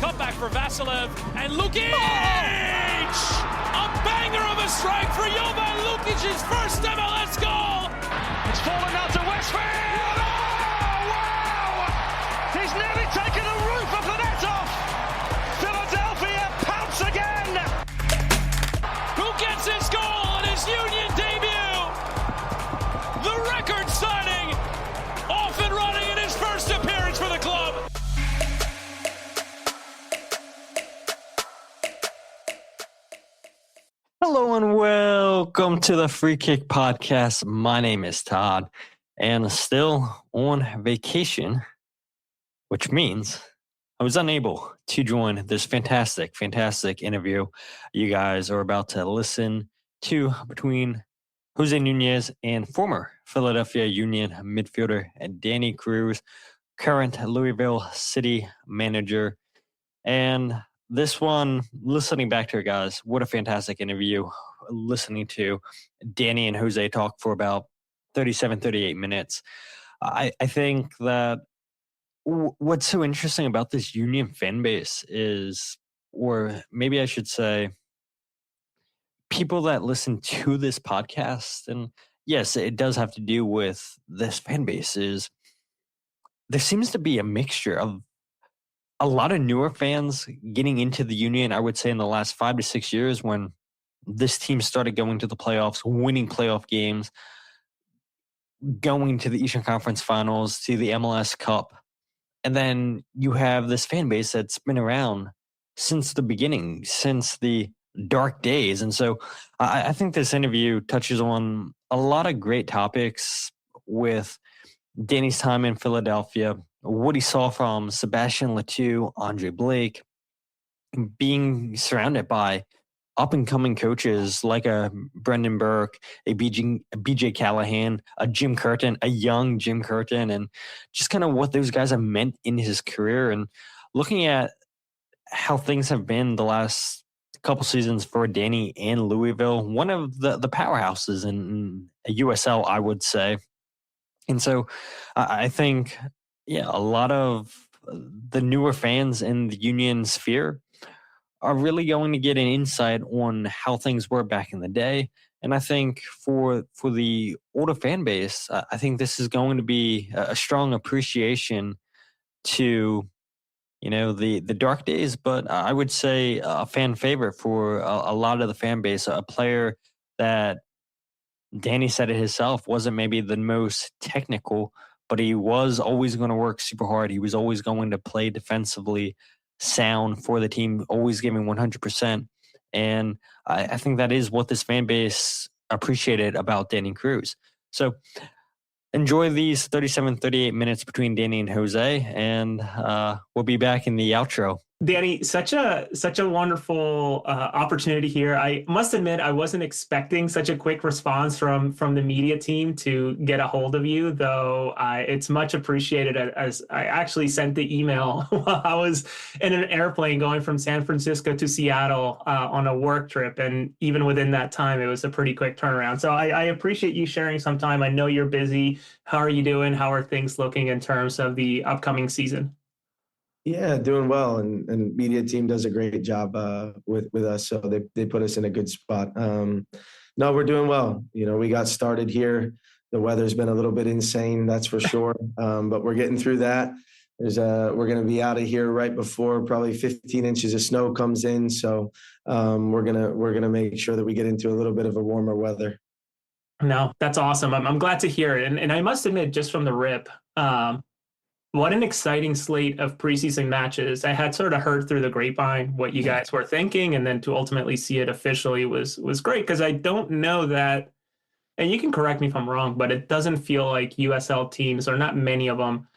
Comeback for Vasilev and Lukic! A banger of a strike for Jovan Lukic's first MLS goal! It's fallen out to Westfield! Oh, wow! He's nearly taken the roof of the net off! Philadelphia pounce again! Who gets his goal on his Union debut? The record signing! Off and running in his first appearance for the club! Hello and welcome to the Free Kick Podcast. My name is Todd and still on vacation, which means I was unable to join this fantastic interview you guys are about to listen to between José Nunez and former Philadelphia Union midfielder Danny Cruz, current Louisville City manager. And this one, listening back to it, guys, what a fantastic interview. Listening to Danny and José talk for about 38 minutes. I think that what's so interesting about this Union fan base is, or maybe I should say, people that listen to this podcast, and yes, it does have to do with this fan base, is there seems to be a mixture of a lot of newer fans getting into the Union, I would say, in the last 5 to 6 years when this team started going to the playoffs, winning playoff games, going to the Eastern Conference Finals, to the MLS Cup. And then you have this fan base that's been around since the beginning, since the dark days. And so I think this interview touches on a lot of great topics with Danny's time in Philadelphia, what he saw from Sébastien, Andre Blake, being surrounded by up-and-coming coaches like a Brenden Burke, a BJ Callaghan, a Jim Curtin, a young Jim Curtin, and just kind of what those guys have meant in his career, and looking at how things have been the last couple seasons for Danny and Louisville, one of the powerhouses in USL, I would say. And so I think, a lot of the newer fans in the Union sphere are really going to get an insight on how things were back in the day. And I think for the older fan base, I think this is going to be a strong appreciation to, the dark days, but I would say a fan favorite for a lot of the fan base, a player that Danny said it himself wasn't maybe the most technical, but he was always going to work super hard. He was always going to play defensively sound for the team, always giving 100%. And I think that is what this fan base appreciated about Danny Cruz. So enjoy these 38 minutes between Danny and José, and we'll be back in the outro. Danny, such a wonderful opportunity here. I must admit, I wasn't expecting such a quick response from the media team to get a hold of you, though it's much appreciated, as I actually sent the email while I was in an airplane going from San Francisco to Seattle on a work trip. And even within that time, it was a pretty quick turnaround. So I appreciate you sharing some time. I know you're busy. How are you doing? How are things looking in terms of the upcoming season? Yeah, doing well, and media team does a great job with us, so they put us in a good spot. No, we're doing well. We got started here. The weather's been a little bit insane, that's for sure, but we're getting through that. We're going to be out of here right before probably 15 inches of snow comes in, so we're gonna make sure that we get into a little bit of a warmer weather. No, that's awesome. I'm glad to hear it, and I must admit, just from the rip, what an exciting slate of preseason matches. I had sort of heard through the grapevine what you guys were thinking, and then to ultimately see it officially was great, because I don't know that, and you can correct me if I'm wrong, but it doesn't feel like USL teams, or not many of them,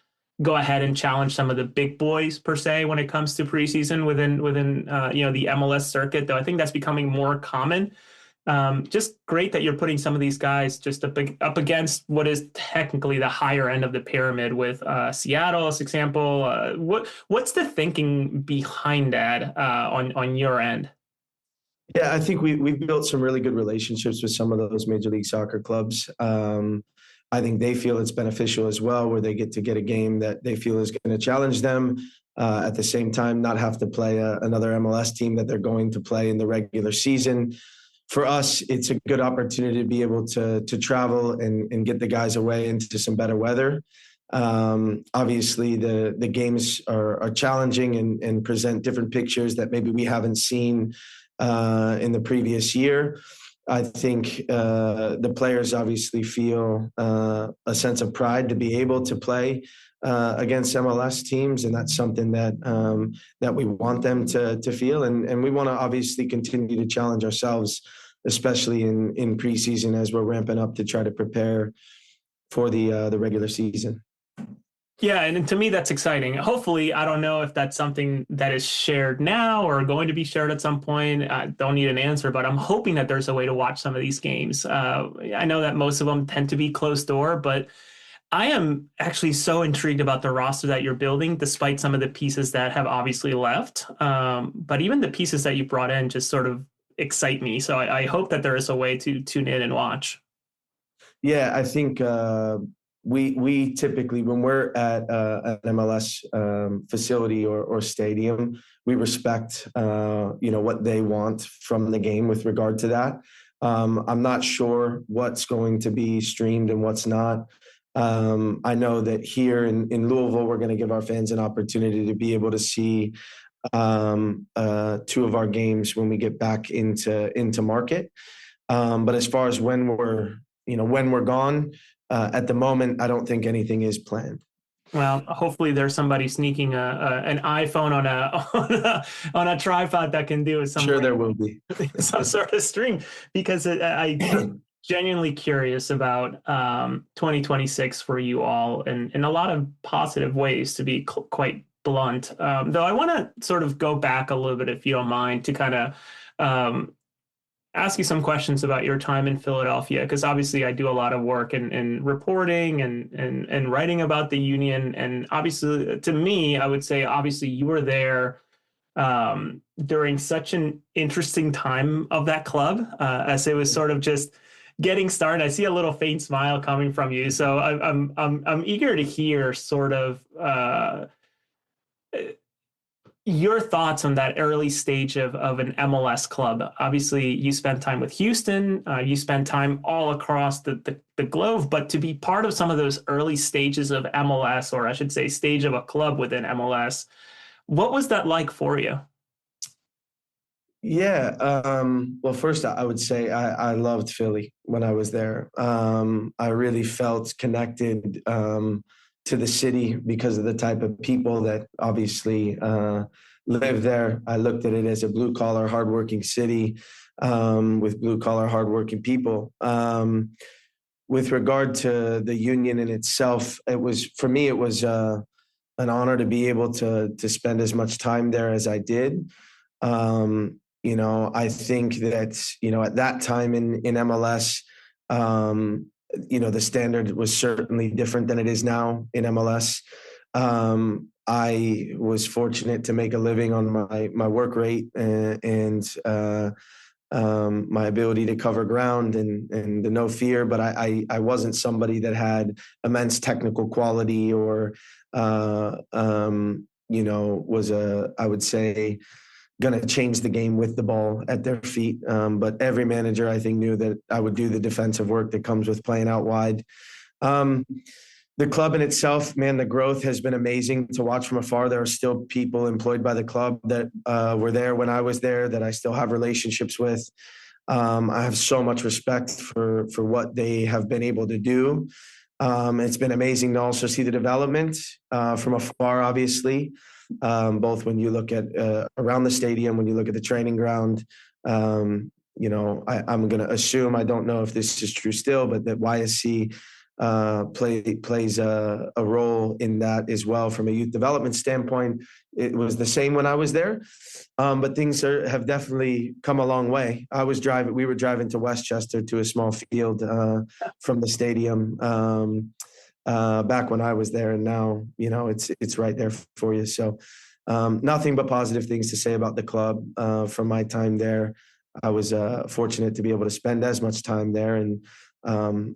go ahead and challenge some of the big boys per se when it comes to preseason within the MLS circuit, though I think that's becoming more common. Just great that you're putting some of these guys just up against what is technically the higher end of the pyramid with Seattle, as example. What's the thinking behind that on your end? Yeah, I think we've built some really good relationships with some of those Major League Soccer clubs. I think they feel it's beneficial as well, where they get a game that they feel is going to challenge them. at the same time, not have to play another MLS team that they're going to play in the regular season. For us, it's a good opportunity to be able to travel and get the guys away into some better weather. Obviously, the games are challenging and present different pictures that maybe we haven't seen in the previous year. I think the players obviously feel a sense of pride to be able to play against MLS teams, and that's something that we want them to feel, and we want to obviously continue to challenge ourselves, especially in preseason as we're ramping up to try to prepare for the regular season. Yeah, and to me, that's exciting. Hopefully, I don't know if that's something that is shared now or going to be shared at some point. I don't need an answer, but I'm hoping that there's a way to watch some of these games. I know that most of them tend to be closed door, but I am actually so intrigued about the roster that you're building, despite some of the pieces that have obviously left. But even the pieces that you brought in just sort of excite me. So I hope that there is a way to tune in and watch. Yeah, I think we typically, when we're at an MLS facility or stadium, we respect what they want from the game with regard to that. I'm not sure what's going to be streamed and what's not. I know that here in Louisville, we're going to give our fans an opportunity to be able to see two of our games when we get back into market. But as far as when we're gone, at the moment, I don't think anything is planned. Well, hopefully there's somebody sneaking an iPhone on a tripod that can do it. Sure, there will be some sort of stream, because I'm genuinely curious about 2026 for you all, and in a lot of positive ways, to be quite blunt. Though I want to sort of go back a little bit, if you don't mind, to kind of ask you some questions about your time in Philadelphia, because obviously I do a lot of work in reporting and writing about the Union. And obviously, to me, I would say, obviously, you were there during such an interesting time of that club, as it was sort of just getting started. I see a little faint smile coming from you. So I'm eager to hear sort of your thoughts on that early stage of an MLS club. Obviously, you spent time with Houston, you spent time all across the globe, but to be part of some of those early stages of MLS, or I should say stage of a club within MLS, what was that like for you? Yeah. Well, first, I would say I loved Philly when I was there. I really felt connected to the city because of the type of people that obviously live there. I looked at it as a blue-collar, hardworking city with blue-collar, hardworking people. With regard to the Union in itself, for me, it was an honor to be able to spend as much time there as I did. I think that, at that time in MLS, the standard was certainly different than it is now in MLS. I was fortunate to make a living on my work rate and my ability to cover ground and the no fear, but I wasn't somebody that had immense technical quality or, was I would say, going to change the game with the ball at their feet. But every manager, I think, knew that I would do the defensive work that comes with playing out wide. The club in itself, man, the growth has been amazing to watch from afar. There are still people employed by the club that were there when I was there that I still have relationships with. I have so much respect for what they have been able to do. It's been amazing to also see the development from afar, obviously. Both when you look at around the stadium, when you look at the training ground, I'm going to assume, I don't know if this is true still, but that YSC plays a role in that as well from a youth development standpoint. It was the same when I was there, but things have definitely come a long way. We were driving to Westchester to a small field from the stadium back when I was there, and now it's right there for you. So nothing but positive things to say about the club from my time there. I was fortunate to be able to spend as much time there, and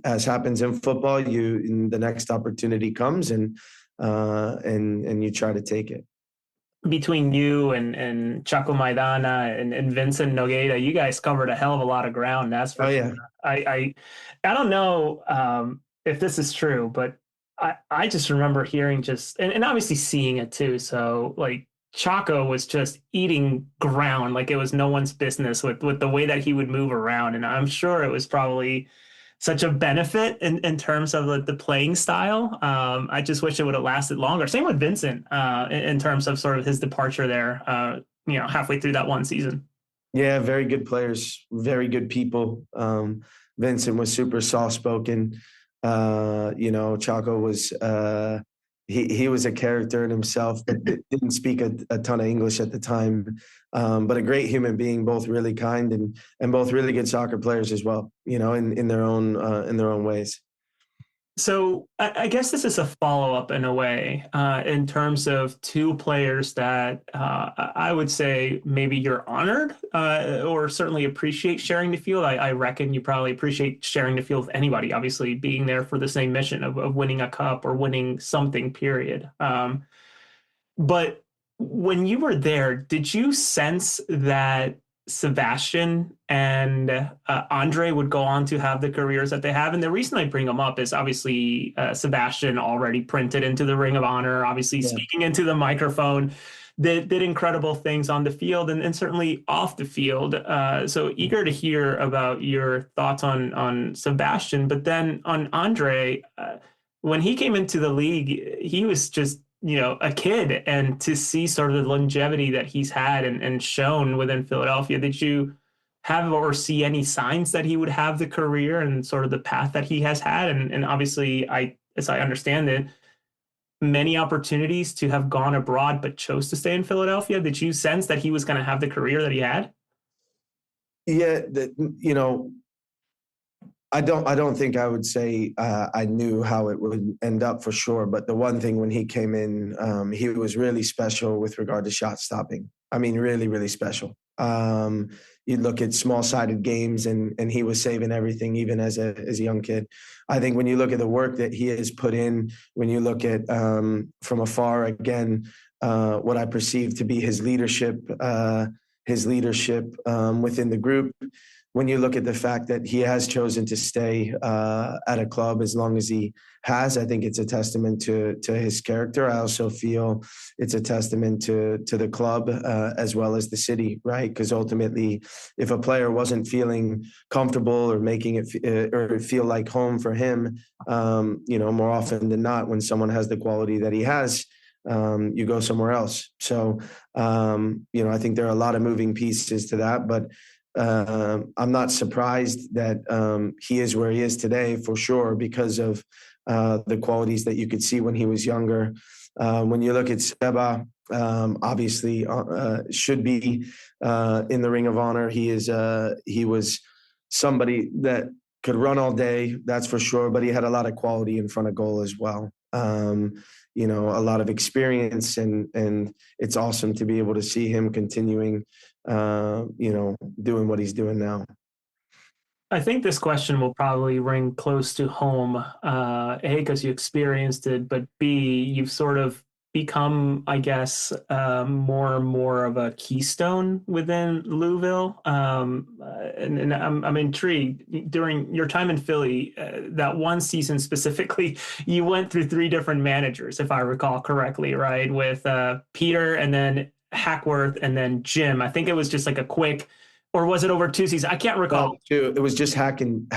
as happens in football, the next opportunity comes and you try to take it. between you and Chaco Maidana and Vincent Nogueira, you guys covered a hell of a lot of ground. That's for sure. I don't know if this is true, but I just remember hearing and obviously seeing it too. So like Chaco was just eating ground like it was no one's business with the way that he would move around. And I'm sure it was probably such a benefit in terms of the playing style. I just wish it would have lasted longer. Same with Vincent in terms of sort of his departure there, halfway through that one season. Yeah, very good players, very good people. Vincent was super soft-spoken. Chaco was he was a character in himself, but didn't speak a ton of English at the time. But a great human being, both really kind and both really good soccer players as well, in their own ways. So I guess this is a follow-up in a way, in terms of two players that I would say maybe you're honored or certainly appreciate sharing the field. I reckon you probably appreciate sharing the field with anybody, obviously being there for the same mission of winning a cup or winning something, period. But when you were there, did you sense that Sébastien and Andre would go on to have the careers that they have? And the reason I bring them up is obviously Sébastien already printed into the Ring of Honor, obviously speaking into the microphone, did incredible things on the field and certainly off the field. So eager to hear about your thoughts on Sébastien. But then on Andre, when he came into the league, he was just a kid, and to see sort of the longevity that he's had and shown within Philadelphia, did you have or see any signs that he would have the career and sort of the path that he has had? And obviously, as I understand it, many opportunities to have gone abroad, but chose to stay in Philadelphia. Did you sense that he was going to have the career that he had? Yeah, I don't think I would say I knew how it would end up for sure. But the one thing when he came in, he was really special with regard to shot stopping. I mean, really, really special. You look at small-sided games and he was saving everything, even as a young kid. I think when you look at the work that he has put in, when you look at from afar, again, what I perceive to be his leadership within the group, when you look at the fact that he has chosen to stay at a club as long as he has, I think it's a testament to his character. I also feel it's a testament to the club as well as the city, right? Because ultimately, if a player wasn't feeling comfortable or making it or feel like home for him, more often than not, when someone has the quality that he has, you go somewhere else. So, I think there are a lot of moving pieces to that, but I'm not surprised that he is where he is today, for sure, because of the qualities that you could see when he was younger. When you look at Seba, obviously should be in the Ring of Honor. He was somebody that could run all day, that's for sure, but he had a lot of quality in front of goal as well. A lot of experience, and it's awesome to be able to see him continuing doing what he's doing now. I think this question will probably ring close to home, A, because you experienced it, but B, you've sort of become, I guess, more and more of a keystone within Louisville. And I'm intrigued. During your time in Philly, that one season specifically, you went through 3 different managers, if I recall correctly, right? With Peter and then Hackworth and then Jim. I think it was just like a quick, or was it over 2 seasons? I can't recall. It was just Hack and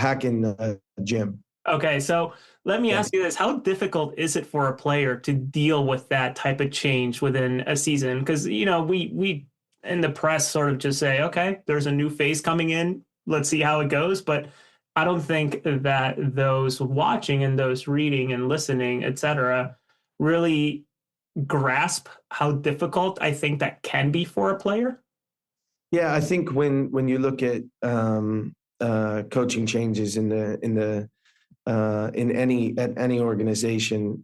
Jim. Okay, so let me ask you this. How difficult is it for a player to deal with that type of change within a season? Because, we in the press sort of just say, okay, there's a new phase coming in. Let's see how it goes. But I don't think that those watching and those reading and listening, et cetera, really grasp how difficult I think that can be for a player. Yeah, I think when you look at coaching changes in any organization,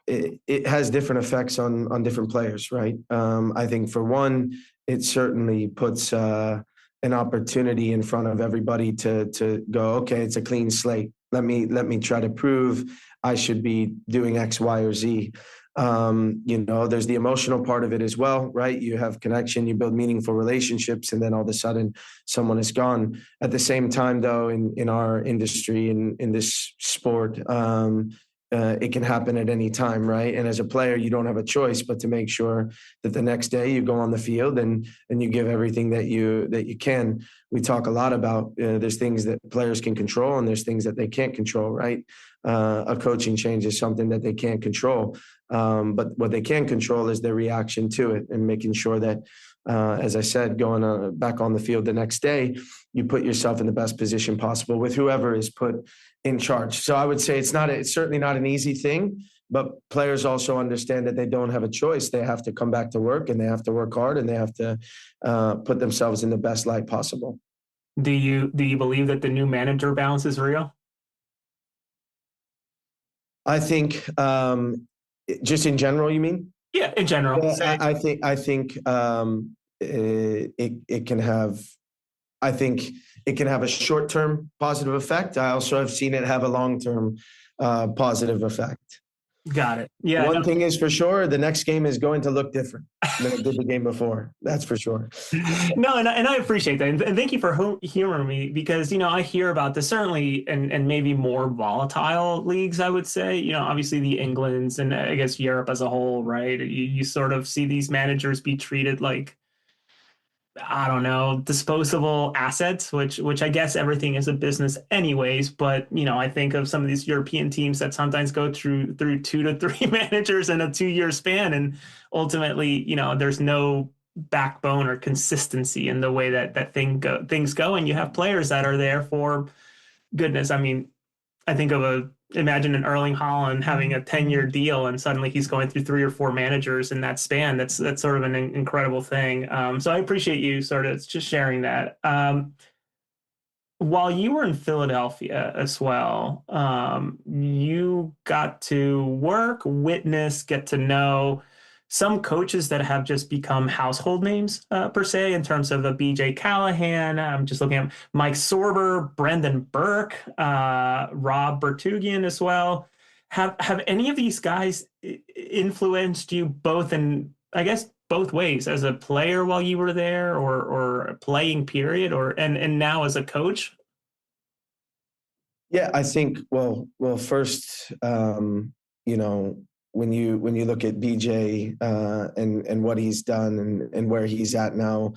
it has different effects on different players, right? I think for one, it certainly puts an opportunity in front of everybody to go, okay, it's a clean slate. Let me try to prove I should be doing X, Y, or Z. There's the emotional part of it as well, right? You have connection, you build meaningful relationships, and then all of a sudden someone is gone. At the same time, though, in our industry, in this sport, it can happen at any time, right? And as a player, you don't have a choice but to make sure that the next day you go on the field and you give everything that you can. We talk a lot about there's things that players can control and there's things that they can't control, right? A coaching change is something that they can't control, but what they can control is their reaction to it and making sure that, as I said, going back on the field the next day, you put yourself in the best position possible with whoever is put in charge. So I would say it's certainly not an easy thing, but players also understand that they don't have a choice. They have to come back to work and they have to work hard and they have to put themselves in the best light possible. Do you believe that the new manager bounce is real? I think just in general, you mean? Yeah, in general. Yeah, I think it can have. I think it can have a short-term positive effect. I also have seen it have a long-term positive effect. Got it. Yeah. One thing is for sure, the next game is going to look different than it did the game before. That's for sure. No, and I appreciate that. And thank you for hearing me because, I hear about this certainly and maybe more volatile leagues, I would say, obviously the England's and I guess Europe as a whole, right? You sort of see these managers be treated like, I don't know, disposable assets, which I guess everything is a business anyways. But, I think of some of these European teams that sometimes go through 2 to 3 managers in a 2-year span. And ultimately, there's no backbone or consistency in the way that things go. And you have players that are there for goodness. I mean, I think of imagine an Erling Haaland having a 10-year deal and suddenly he's going through 3 or 4 managers in that span. That's sort of an incredible thing. So I appreciate you sort of just sharing that. While you were in Philadelphia as well, you got to work, witness, get to know some coaches that have just become household names per se in terms of a BJ Callaghan. I'm just looking at Mike Sorber, Brenden Burke, Rob Bertugian as well. Have any of these guys influenced you both in, I guess, both ways as a player while you were there or a playing period and now as a coach? Yeah, I think, well, first, when you look at BJ and what he's done and where he's at now,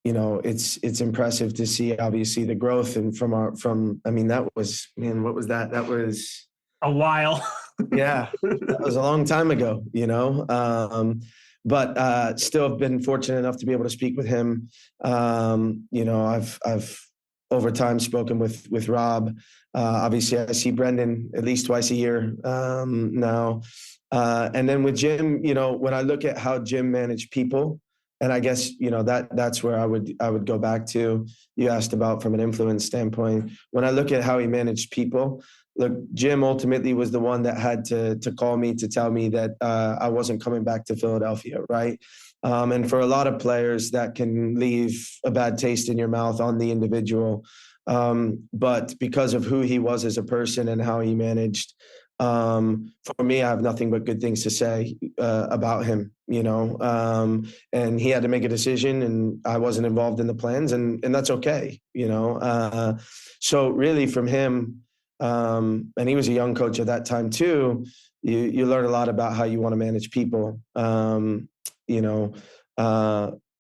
it's impressive to see obviously the growth and that was, man, what was that? That was a while. Yeah, that was a long time ago, but still have been fortunate enough to be able to speak with him. I've over time spoken with Rob. Obviously, I see Brenden at least twice a year now. And then with Jim, when I look at how Jim managed people, and I guess, that's where I would go back to. You asked about from an influence standpoint. When I look at how he managed people, look, Jim ultimately was the one that had to call me to tell me that I wasn't coming back to Philadelphia, right? And for a lot of players, that can leave a bad taste in your mouth on the individual. But because of who he was as a person and how he managed, for me, I have nothing but good things to say about him, and he had to make a decision and I wasn't involved in the plans and that's okay, so really from him, and he was a young coach at that time too, you learn a lot about how you want to manage people.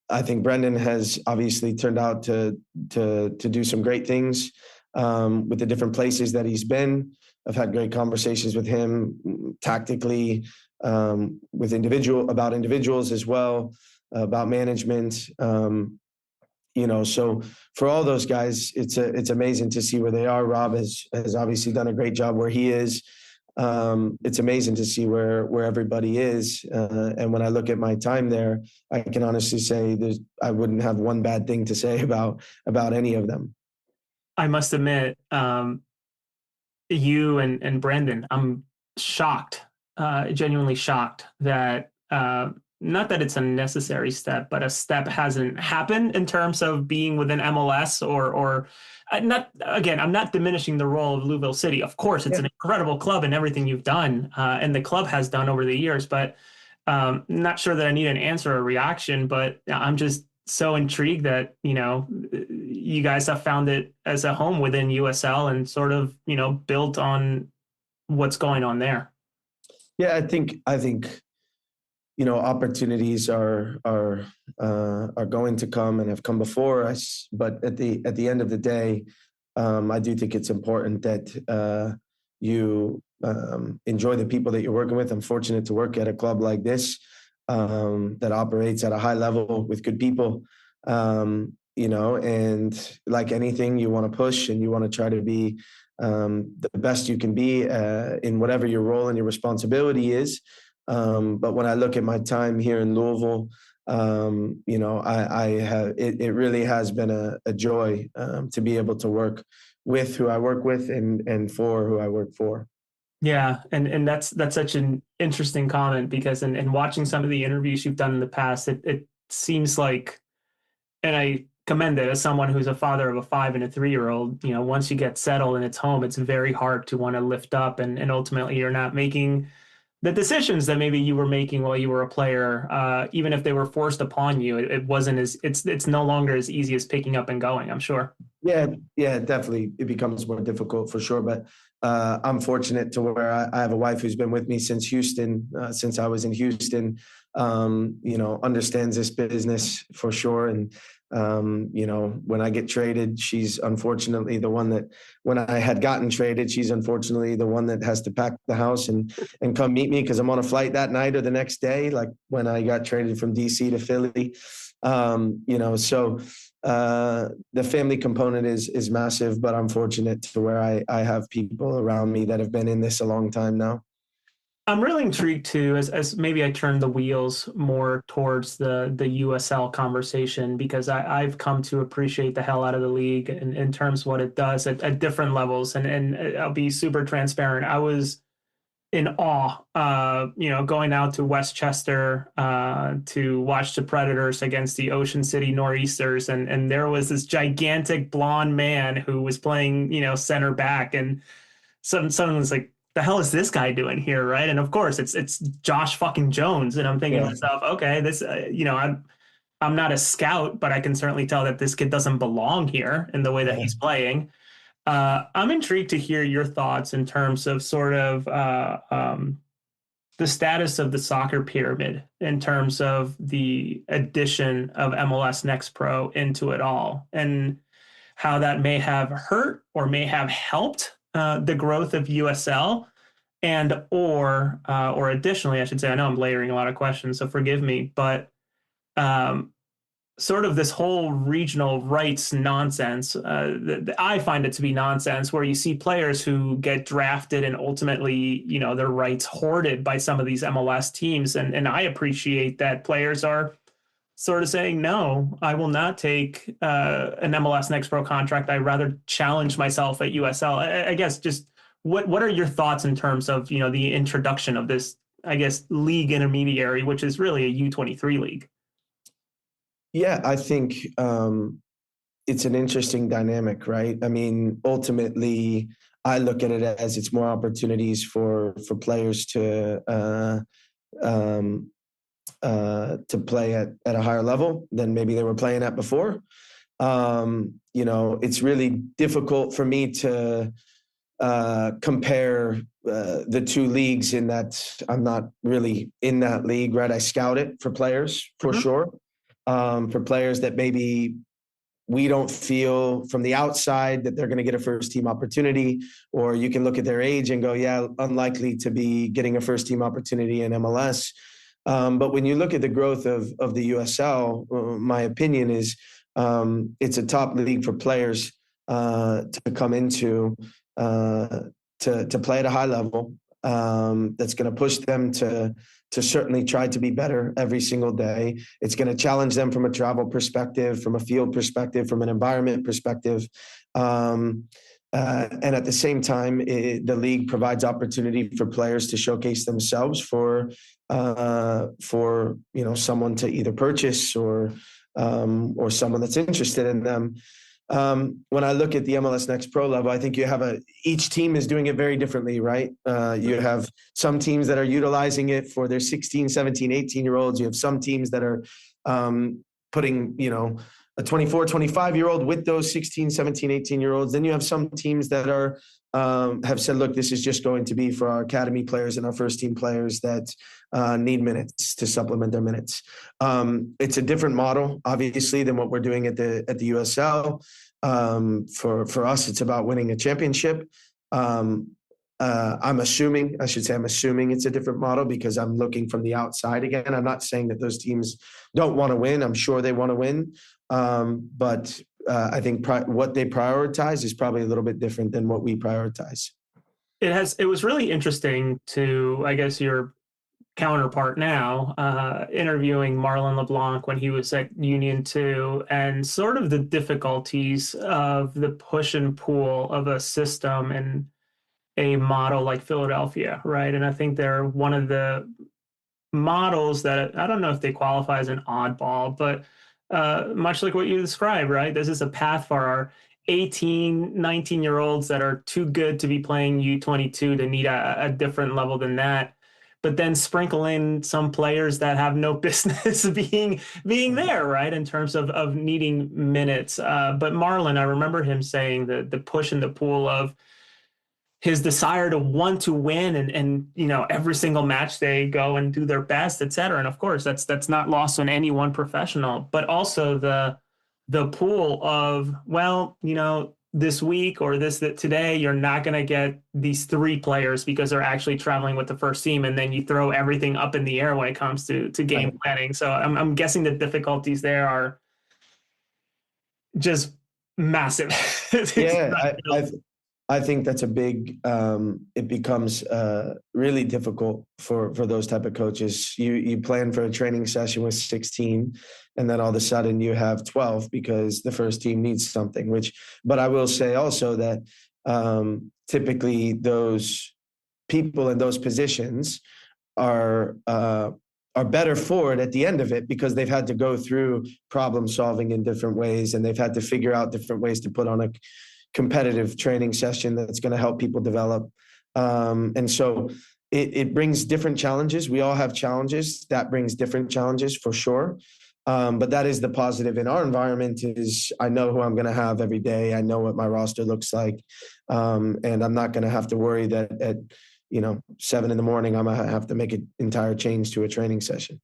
I think Brenden has obviously turned out to do some great things with the different places that he's been. I've had great conversations with him tactically, with individuals as well, about management. So for all those guys, it's amazing to see where they are. Rob has obviously done a great job where he is. It's amazing to see where everybody is. And when I look at my time there, I can honestly say I wouldn't have one bad thing to say about any of them. I must admit, you and Brenden, I'm shocked, genuinely shocked that not that it's a necessary step, but a step hasn't happened in terms of being within MLS or not. Again, I'm not diminishing the role of Louisville City. Of course, it's an incredible club and everything you've done and the club has done over the years, but not sure that I need an answer or reaction, but I'm just so intrigued that, you guys have found it as a home within USL and sort of, built on what's going on there. Yeah, I think opportunities are going to come and have come before us. But at the end of the day, I do think it's important that you enjoy the people that you're working with. I'm fortunate to work at a club like this that operates at a high level with good people. And like anything, you want to push and you want to try to be the best you can be in whatever your role and your responsibility is. But when I look at my time here in Louisville, it really has been a joy to be able to work with who I work with and for who I work for. Yeah, and that's such an interesting comment because in watching some of the interviews you've done in the past, it seems like, and I commend it as someone who's a father of a 5 and a 3-year-old, once you get settled and it's home, it's very hard to want to lift up and ultimately you're not making the decisions that maybe you were making while you were a player, even if they were forced upon you. It wasn't it's no longer as easy as picking up and going, I'm sure. Yeah, definitely. It becomes more difficult for sure. But I'm fortunate to where I have a wife who's been with me since Houston, since I was in Houston, understands this business for sure. And, when I get traded, she's unfortunately the one that when I had gotten traded, she's unfortunately the one that has to pack the house and come meet me because I'm on a flight that night or the next day, like when I got traded from DC to Philly. So the family component is massive, but I'm fortunate to where I have people around me that have been in this a long time now. I'm really intrigued too, as maybe I turn the wheels more towards the USL conversation, because I've come to appreciate the hell out of the league in terms of what it does at different levels. And I'll be super transparent. I was in awe, going out to Westchester to watch the Predators against the Ocean City Nor'easters. And there was this gigantic blonde man who was playing, center back. And someone was like, the hell is this guy doing here, right? And of course, it's Josh fucking Jones. And I'm thinking to myself, okay, this, I'm not a scout, but I can certainly tell that this kid doesn't belong here in the way that he's playing. I'm intrigued to hear your thoughts in terms of sort of the status of the soccer pyramid in terms of the addition of MLS Next Pro into it all and how that may have hurt or may have helped the growth of USL and or additionally, I should say, I know I'm layering a lot of questions, so forgive me, but sort of this whole regional rights nonsense, I find it to be nonsense, where you see players who get drafted and ultimately, their rights hoarded by some of these MLS teams. And I appreciate that players are sort of saying, no, I will not take an MLS Next Pro contract. I'd rather challenge myself at USL. I guess just what are your thoughts in terms of, the introduction of this, I guess, league intermediary, which is really a U23 league? Yeah, I think it's an interesting dynamic, right? I mean, ultimately, I look at it as it's more opportunities for players to play at a higher level than maybe they were playing at before. It's really difficult for me to compare the two leagues in that I'm not really in that league, right? I scout it for players for sure. For players that maybe we don't feel from the outside that they're going to get a first team opportunity, or you can look at their age and go, yeah, unlikely to be getting a first team opportunity in MLS. But when you look at the growth of the USL, my opinion is it's a top league for players to come into to play at a high level. That's going to push them to certainly try to be better every single day. It's going to challenge them from a travel perspective, from a field perspective, from an environment perspective. And at the same time, the league provides opportunity for players to showcase themselves for for, someone to either purchase or someone that's interested in them. When I look at the MLS Next Pro level, I think each team is doing it very differently, right? You have some teams that are utilizing it for their 16, 17, 18-year-olds. You have some teams that are putting, a 24, 25-year-old with those 16, 17, 18-year-olds. Then you have some teams that are have said, look, this is just going to be for our academy players and our first team players that need minutes to supplement their minutes. It's a different model, obviously, than what we're doing at the USL. For us, it's about winning a championship. I'm assuming it's a different model because I'm looking from the outside again. I'm not saying that those teams don't want to win. I'm sure they want to win. But I think what they prioritize is probably a little bit different than what we prioritize. It was really interesting to, I guess, your counterpart now, interviewing Marlon LeBlanc when he was at Union 2, and sort of the difficulties of the push and pull of a system and a model like Philadelphia, right? And I think they're one of the models that, I don't know if they qualify as an oddball, but much like what you described, right? This is a path for our 18, 19-year-olds that are too good to be playing U22 to need a different level than that. But then sprinkle in some players that have no business being there, right? In terms of needing minutes. But Marlon, I remember him saying the push and the pull of his desire to want to win and every single match they go and do their best, et cetera. And of course, that's not lost on any one professional, but also the pool of, this week or today, you're not going to get these 3 players because they're actually traveling with the first team. And then you throw everything up in the air when it comes to game planning. So I'm guessing the difficulties there are just massive. Yeah, I think that's a big, it becomes really difficult for those type of coaches. You plan for a training session with 16 and then all of a sudden you have 12 because the first team needs something, but I will say also that typically those people in those positions are better for it at the end of it because they've had to go through problem solving in different ways and they've had to figure out different ways to put on a competitive training session that's going to help people develop. And so it brings different challenges. We all have challenges. That brings different challenges for sure. But that is the positive in our environment is I know who I'm going to have every day. I know what my roster looks like. And I'm not going to have to worry that at 7 a.m, I'm going to have to make an entire change to a training session.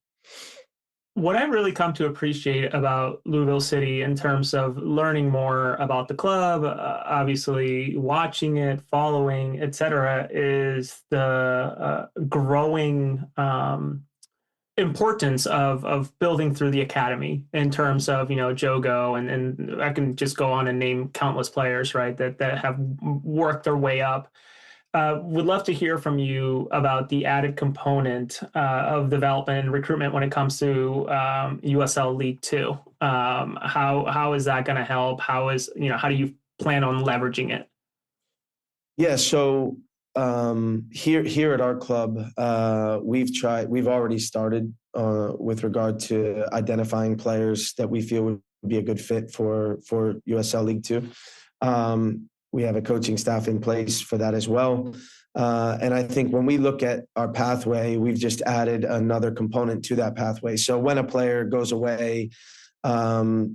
What I've really come to appreciate about Louisville City in terms of learning more about the club, obviously watching it, following, et cetera, is the growing importance of building through the academy in terms of, Jogo, and I can just go on and name countless players, right, that have worked their way up. Would love to hear from you about the added component of development and recruitment when it comes to USL League 2. How is that going to help? How do you plan on leveraging it? Yeah, so here at our club, we've already started with regard to identifying players that we feel would be a good fit for USL League 2. We have a coaching staff in place for that as well. And I think when we look at our pathway, we've just added another component to that pathway. So when a player goes away, for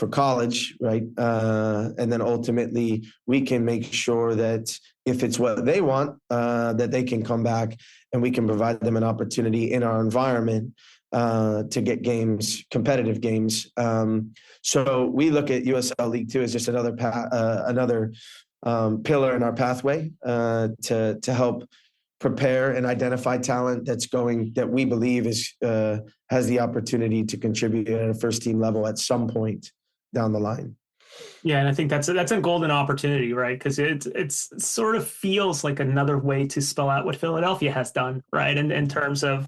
college, right? And then ultimately we can make sure that if it's what they want, that they can come back and we can provide them an opportunity in our environment to get games, competitive games. So we look at USL League 2 as just another pillar in our pathway to help prepare and identify talent that we believe has the opportunity to contribute at a first team level at some point down the line. Yeah, and I think that's a golden opportunity, right? Because it's sort of feels like another way to spell out what Philadelphia has done, right? And in terms of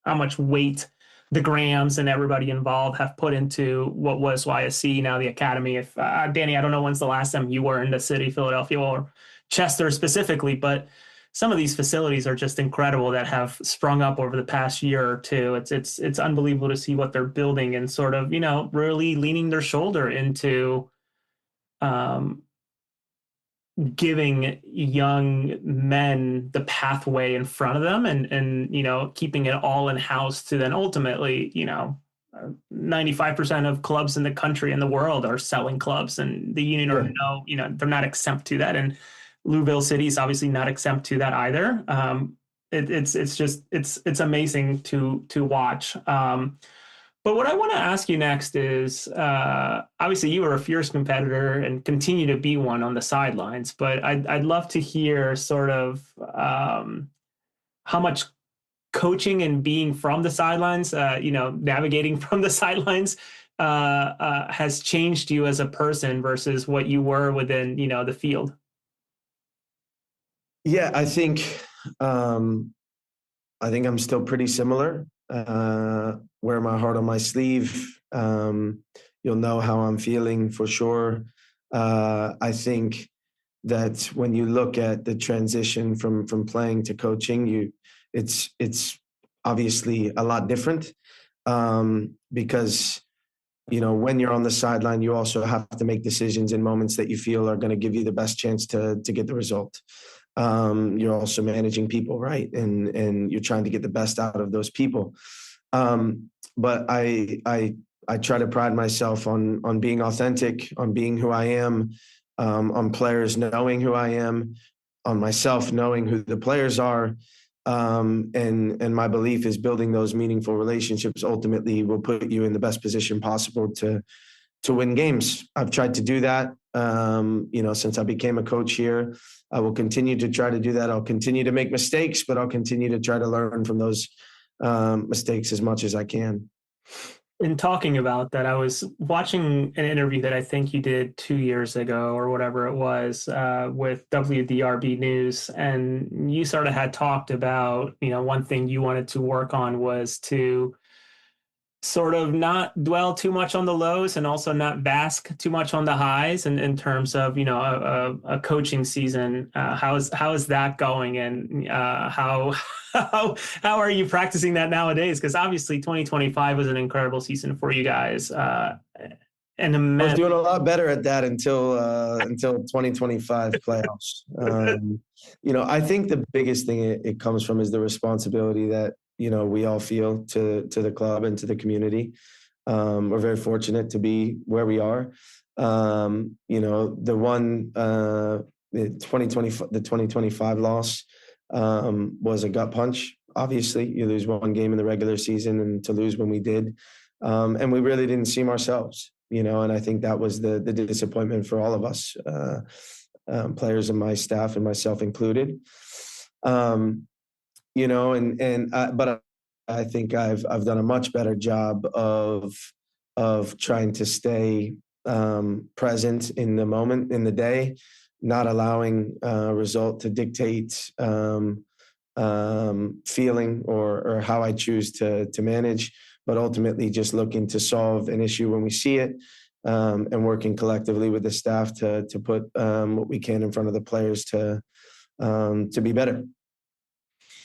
how much weight the Grahams and everybody involved have put into what was YSC, now the Academy. If Danny, I don't know when's the last time you were in the city, Philadelphia or Chester specifically, but some of these facilities are just incredible that have sprung up over the past year or two. It's unbelievable to see what they're building and sort of, really leaning their shoulder into giving young men the pathway in front of them and keeping it all in house to then ultimately, 95% of clubs in the country and the world are selling clubs, and the union they're not exempt to that. And Louisville City is obviously not exempt to that either. It's amazing to watch. But what I want to ask you next is, obviously you were a fierce competitor and continue to be one on the sidelines, but I'd love to hear sort of how much coaching and being from the sidelines, navigating from the sidelines has changed you as a person versus what you were within, the field. Yeah, I think I'm still pretty similar. Wear my heart on my sleeve. You'll know how I'm feeling for sure. I think that when you look at the transition from playing to coaching, it's obviously a lot different, because when you're on the sideline, you also have to make decisions in moments that you feel are going to give you the best chance to get the result. You're also managing people, right? And you're trying to get the best out of those people. But I try to pride myself on being authentic, on being who I am, on players knowing who I am, on myself knowing who the players are. And my belief is building those meaningful relationships ultimately will put you in the best position possible to win games. I've tried to do that, since I became a coach here. I will continue to try to do that. I'll continue to make mistakes, but I'll continue to try to learn from those mistakes as much as I can. In talking about that, I was watching an interview that I think you did 2 years ago or whatever it was with WDRB News. And you sort of had talked about, one thing you wanted to work on was to sort of not dwell too much on the lows and also not bask too much on the highs in terms of, a coaching season. How is that going? And how are you practicing that nowadays? Because obviously 2025 was an incredible season for you guys. And I was doing a lot better at that until 2025 playoffs. I think the biggest thing it comes from is the responsibility that we all feel to the club and to the community. We're very fortunate to be where we are. The 2025 loss was a gut punch. Obviously, you lose one game in the regular season, and to lose when we did, and we really didn't seem ourselves. And I think that was the disappointment for all of us, players and my staff and myself included. But I think I've done a much better job of trying to stay present in the moment, in the day, not allowing result to dictate feeling or how I choose to manage, but ultimately just looking to solve an issue when we see it, and working collectively with the staff to put what we can in front of the players to be better.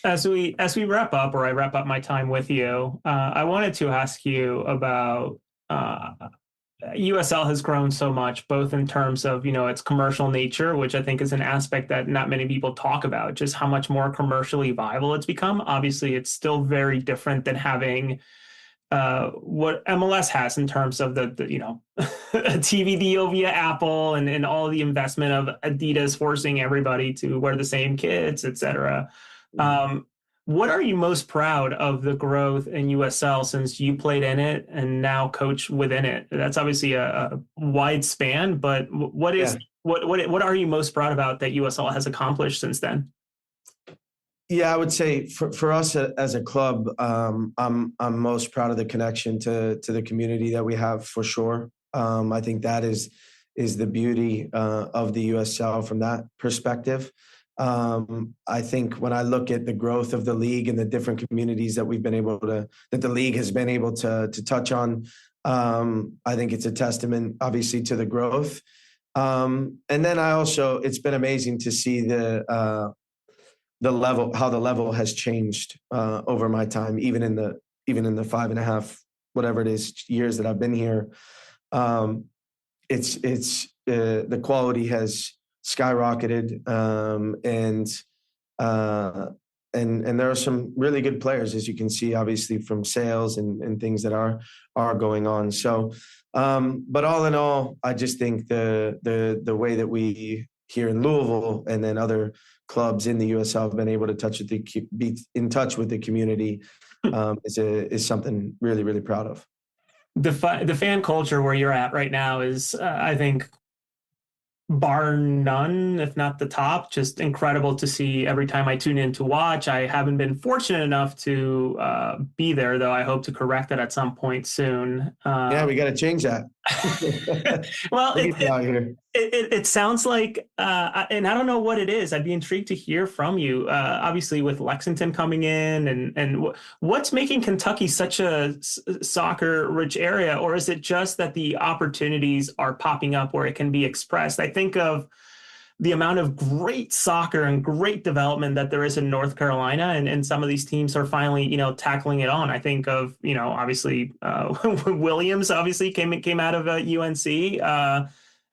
As we wrap up, or I wrap up my time with you, I wanted to ask you about USL has grown so much, both in terms of, its commercial nature, which I think is an aspect that not many people talk about, just how much more commercially viable it's become. Obviously, it's still very different than having what MLS has in terms of the a TV deal via Apple and all the investment of Adidas forcing everybody to wear the same kits, etc. What are you most proud of the growth in USL since you played in it and now coach within it? That's obviously a wide span, but what are you most proud about that USL has accomplished since then? Yeah, I would say for us as a club, I'm most proud of the connection to the community that we have, for sure. I think that is the beauty of the USL from that perspective. I think when I look at the growth of the league and the different communities that that the league has been able to touch on, I think it's a testament, obviously, to the growth. And then it's been amazing to see the how the level has changed over my time, even in the 5.5, whatever it is, years that I've been here. It's the quality has skyrocketed, and there are some really good players, as you can see, obviously from sales and things that are going on. So, but all in all, I just think the way that we here in Louisville and then other clubs in the USL have been able to be in touch with the community is something really, really proud of. The fan culture where you're at right now is, I think, bar none, if not the top. Just incredible to see every time I tune in to watch. I haven't been fortunate enough to be there, though. I hope to correct that at some point soon. Yeah, we got to change that. Well, it sounds like, and I don't know what it is. I'd be intrigued to hear from you. Obviously, with Lexington coming in, and what's making Kentucky such a soccer-rich area, or is it just that the opportunities are popping up where it can be expressed? I think of the amount of great soccer and great development that there is in North Carolina, and some of these teams are finally, tackling it on. I think of, obviously Williams obviously came out of UNC,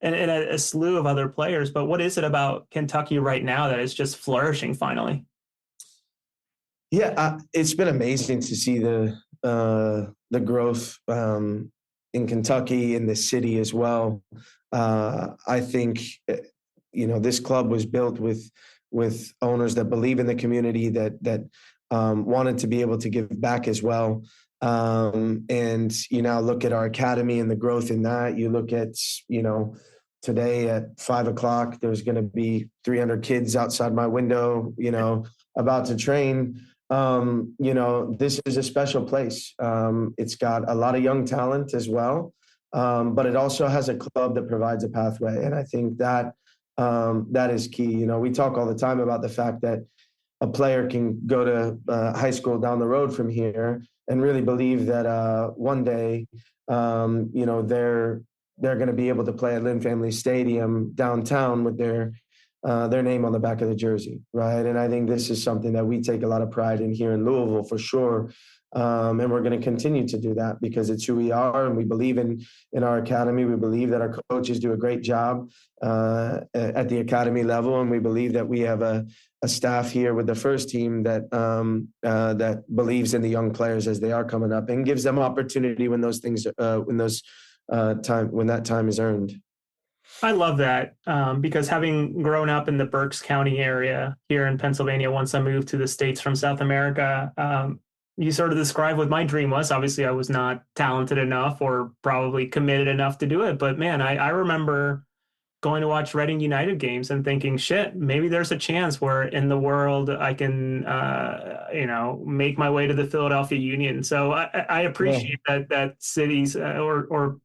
and a slew of other players. But what is it about Kentucky right now that is just flourishing finally? Yeah, it's been amazing to see the growth in Kentucky, in the city as well. I think this club was built with owners that believe in the community, that wanted to be able to give back as well. And you now look at our academy and the growth in that. You look at today at 5:00, there's going to be 300 kids outside my window, about to train. This is a special place. It's got a lot of young talent as well, but it also has a club that provides a pathway. And I think that is key. We talk all the time about the fact that a player can go to high school down the road from here and really believe that one day, they're going to be able to play at Lynn Family Stadium downtown with their name on the back of the jersey, right? And I think this is something that we take a lot of pride in here in Louisville for sure. And we're going to continue to do that because it's who we are, and we believe in our academy. We believe that our coaches do a great job at the academy level, and we believe that we have a staff here with the first team that believes in the young players as they are coming up and gives them opportunity when that time is earned. I love that because having grown up in the Berks County area here in Pennsylvania, once I moved to the States from South America, you sort of described what my dream was. Obviously, I was not talented enough or probably committed enough to do it. But man, I remember going to watch Reading United games and thinking, shit, maybe there's a chance where in the world I can, make my way to the Philadelphia Union. So I appreciate that cities or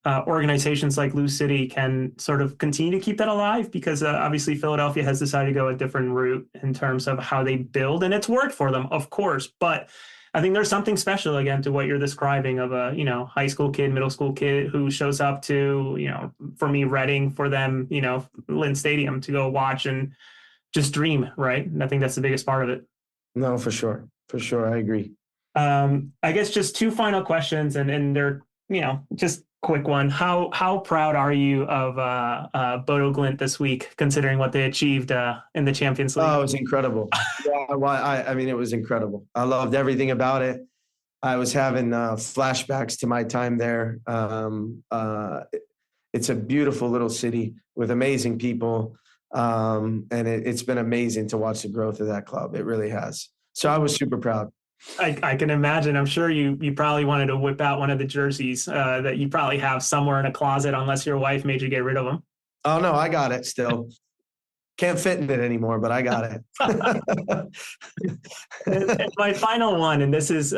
organizations like Lou City can sort of continue to keep that alive because obviously Philadelphia has decided to go a different route in terms of how they build, and it's worked for them, of course. But I think there's something special again to what you're describing of a, high school kid, middle school kid who shows up to, for me, Reading, for them, Lynn Stadium to go watch and just dream, right? And I think that's the biggest part of it. No, for sure. For sure. I agree. I guess just two final questions and they're, just quick one. How proud are you of Bodo Glimt this week, considering what they achieved in the Champions League? Oh, it was incredible. I mean, it was incredible. I loved everything about it. I was having flashbacks to my time there. It's a beautiful little city with amazing people. And it's been amazing to watch the growth of that club. It really has. So I was super proud. I can imagine. I'm sure you probably wanted to whip out one of the jerseys that you probably have somewhere in a closet, unless your wife made you get rid of them. Oh, no, I got it still. Can't fit in it anymore, but I got it. And my final one, and this is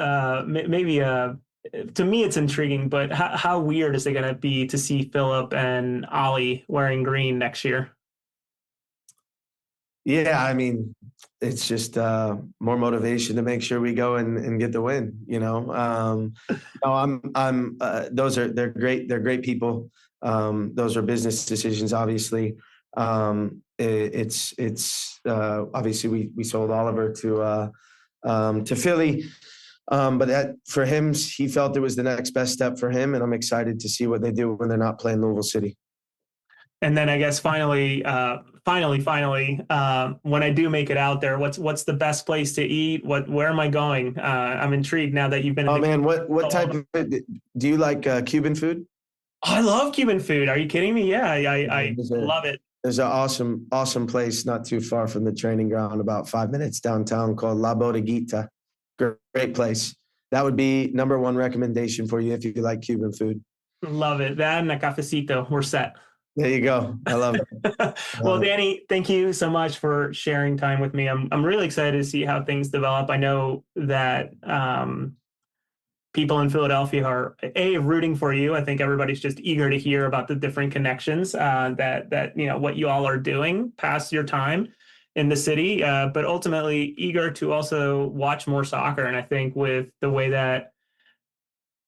maybe to me it's intriguing, but how weird is it going to be to see Philip and Ollie wearing green next year? Yeah, I mean, it's just more motivation to make sure we go and get the win. They're great. They're great people. Those are business decisions, obviously. it's obviously we sold Oliver to Philly. But for him, he felt it was the next best step for him, and I'm excited to see what they do when they're not playing Louisville City. And then I guess finally, when I do make it out there, what's the best place to eat? Where am I going? I'm intrigued now that you've been. What type of do you like? Cuban food? I love Cuban food. Are you kidding me? Yeah, I love it. There's an awesome place not too far from the training ground, about 5 minutes downtown, called La Bodeguita. Great place. That would be number one recommendation for you if you like Cuban food. Love it. That and a cafecito. We're set. There you go. I love it. Well, Danny, thank you so much for sharing time with me. I'm really excited to see how things develop. I know that people in Philadelphia are rooting for you. I think everybody's just eager to hear about the different connections that what you all are doing past your time in the city, but ultimately eager to also watch more soccer. And I think with the way that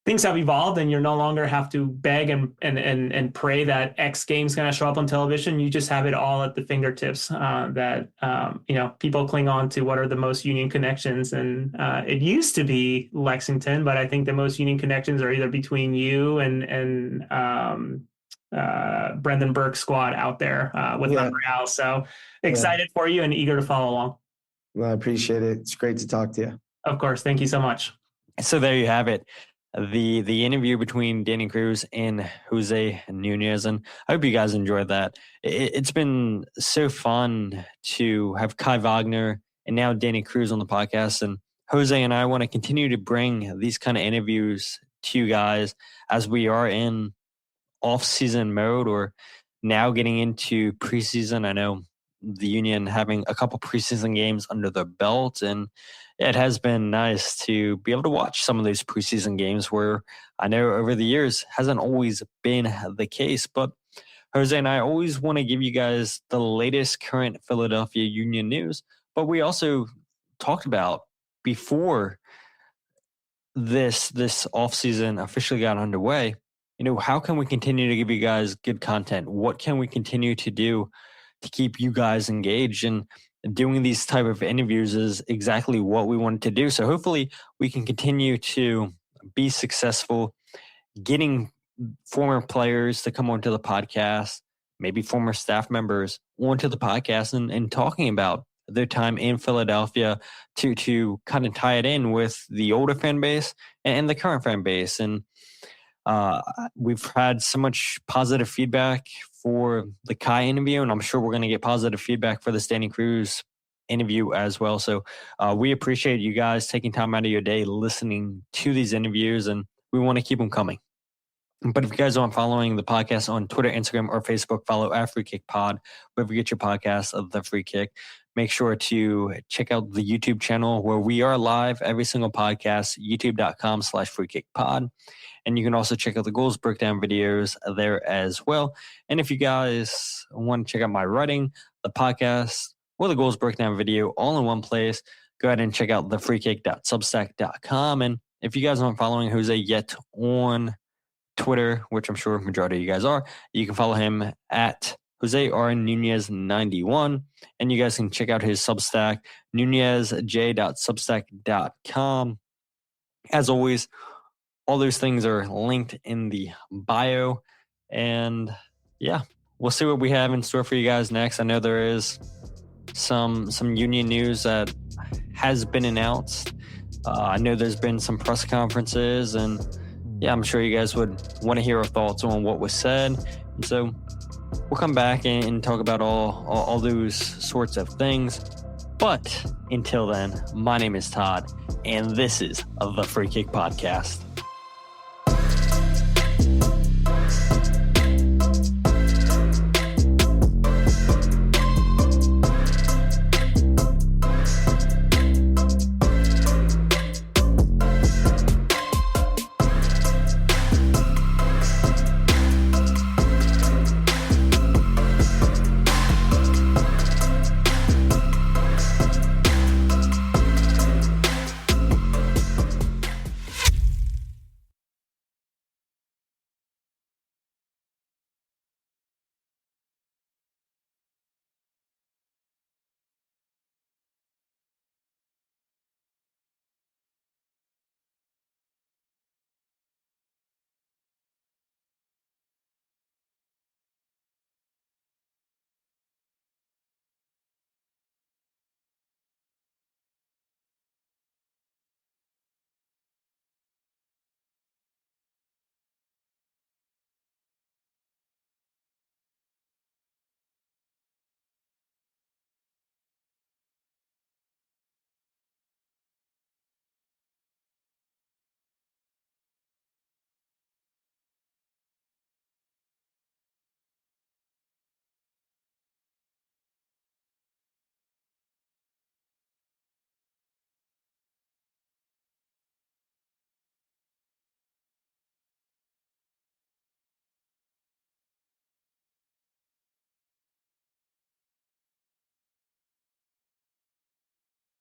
things have evolved and you no longer have to beg and pray that X game's going to show up on television, you just have it all at the fingertips, people cling on to what are the most union connections. And it used to be Lexington, but I think the most union connections are either between you and Brenden Burke squad out there with Montreal. So excited for you and eager to follow along. Well, I appreciate it. It's great to talk to you. Of course. Thank you so much. So there you have it. The interview between Danny Cruz and José Nunez, and I hope you guys enjoyed that. It's been so fun to have Kai Wagner and now Danny Cruz on the podcast, and José and I want to continue to bring these kind of interviews to you guys as we are in off-season mode or now getting into preseason. I know the Union having a couple preseason games under their belt, and it has been nice to be able to watch some of those preseason games where I know over the years hasn't always been the case. But José and I always want to give you guys the latest current Philadelphia Union news. But we also talked about before this offseason officially got underway, how can we continue to give you guys good content? What can we continue to do to keep you guys engaged? And doing these type of interviews is exactly what we wanted to do. So hopefully we can continue to be successful getting former players to come onto the podcast, maybe former staff members onto the podcast and talking about their time in Philadelphia to kind of tie it in with the older fan base and the current fan base. And we've had so much positive feedback for the Kai interview, and I'm sure we're going to get positive feedback for the Danny Cruz interview as well. So we appreciate you guys taking time out of your day listening to these interviews, and we want to keep them coming. But if you guys aren't following the podcast on Twitter, Instagram, or Facebook, follow at Free Kick Pod, wherever you get your podcast of The Free Kick. Make sure to check out the YouTube channel where we are live every single podcast, youtube.com/freekickpod. And you can also check out the goals breakdown videos there as well. And if you guys want to check out my writing, the podcast, or the goals breakdown video all in one place, go ahead and check out thefreekick.substack.com. And if you guys aren't following José yet on Twitter, which I'm sure majority of you guys are, you can follow him at José R. Nunez91. And you guys can check out his Substack, nunezj.substack.com. As always, all those things are linked in the bio. And yeah, we'll see what we have in store for you guys next. I know there is some Union news that has been announced. I know there's been some press conferences, and yeah, I'm sure you guys would want to hear our thoughts on what was said. And so we'll come back and talk about all those sorts of things. But until then, my name is Todd, and this is the Free Kick Podcast.